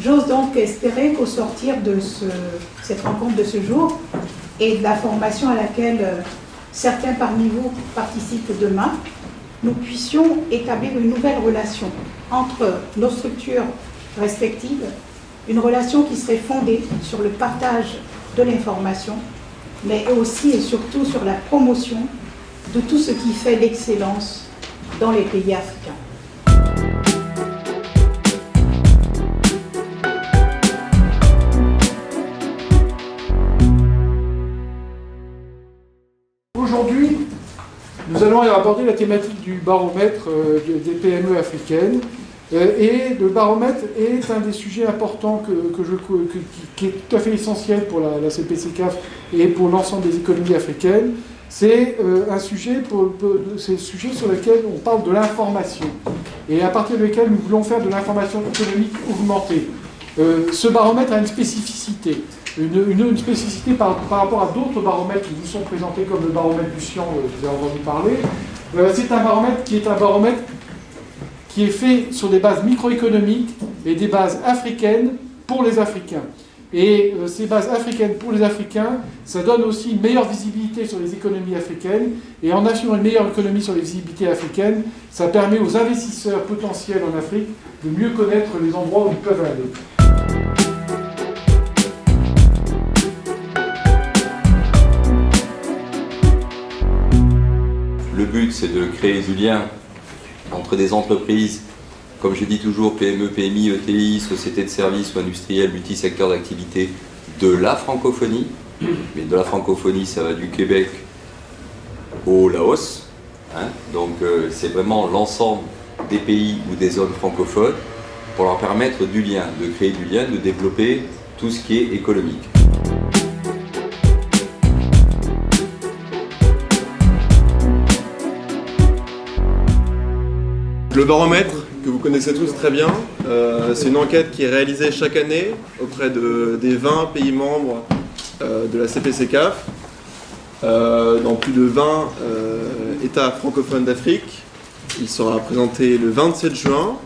J'ose donc espérer qu'au sortir de cette rencontre de ce jour et de la formation à laquelle certains parmi vous participent demain, nous puissions établir une nouvelle relation entre nos structures respectives, une relation qui serait fondée sur le partage de l'information, mais aussi et surtout sur la promotion de tout ce qui fait l'excellence dans les pays africains. Aujourd'hui, nous allons aborder la thématique du baromètre des PME africaines. Et le baromètre est un des sujets importants qui est tout à fait essentiel pour la CPC-CAF et pour l'ensemble des économies africaines. C'est un sujet sur lequel on parle de l'information et à partir de lequel nous voulons faire de l'information économique augmentée. Ce baromètre a une spécificité. Une spécificité par rapport à d'autres baromètres qui vous sont présentés comme le baromètre du Lucien, vous avez entendu parler. C'est un baromètre qui est fait sur des bases microéconomiques et des bases africaines pour les Africains. Et ces bases africaines pour les Africains, ça donne aussi une meilleure visibilité sur les économies africaines. Et en assurant une meilleure économie sur les visibilités africaines, ça permet aux investisseurs potentiels en Afrique de mieux connaître les endroits où ils peuvent aller. Le but, c'est de créer du lien entre des entreprises, comme je dis toujours, PME, PMI, ETI, sociétés de services ou industriels, multisecteurs d'activité de la francophonie. Mais de la francophonie, ça va du Québec au Laos. Donc c'est vraiment l'ensemble des pays ou des zones francophones pour leur permettre du lien, de créer du lien, de développer tout ce qui est économique. Le baromètre, que vous connaissez tous très bien, c'est une enquête qui est réalisée chaque année auprès des 20 pays membres de la CPC-CAF, dans plus de 20 États francophones d'Afrique. Il sera présenté le 27 juin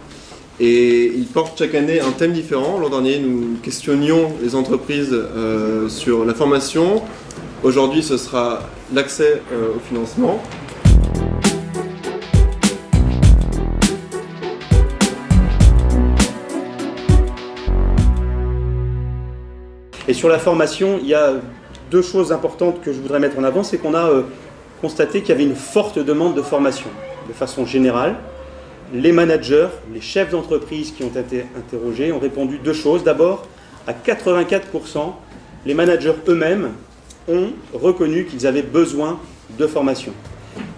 et il porte chaque année un thème différent. L'an dernier, nous questionnions les entreprises sur la formation. Aujourd'hui, ce sera l'accès au financement. Et sur la formation, il y a deux choses importantes que je voudrais mettre en avant. C'est qu'on a constaté qu'il y avait une forte demande de formation. De façon générale, les managers, les chefs d'entreprise qui ont été interrogés ont répondu deux choses. D'abord, à 84%, les managers eux-mêmes ont reconnu qu'ils avaient besoin de formation.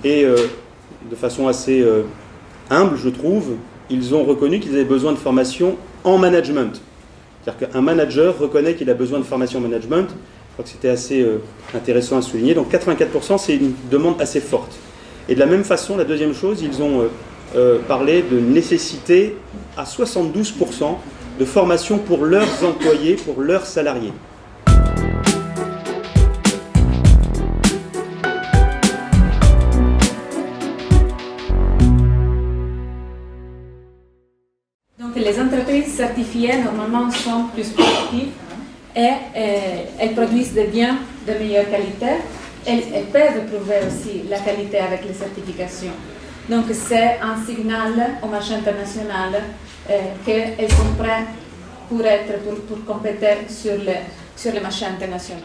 Et de façon assez humble, je trouve, ils ont reconnu qu'ils avaient besoin de formation en management. C'est-à-dire qu'un manager reconnaît qu'il a besoin de formation management. Je crois que c'était assez intéressant à souligner. Donc 84%, c'est une demande assez forte. Et de la même façon, la deuxième chose, ils ont parlé de nécessité à 72% de formation pour leurs employés, pour leurs salariés. Les entreprises certifiées normalement sont plus productives et elles produisent des biens de meilleure qualité. Elles peuvent prouver aussi la qualité avec les certifications. Donc c'est un signal au marché international qu'elles sont prêtes pour compéter sur le marché international.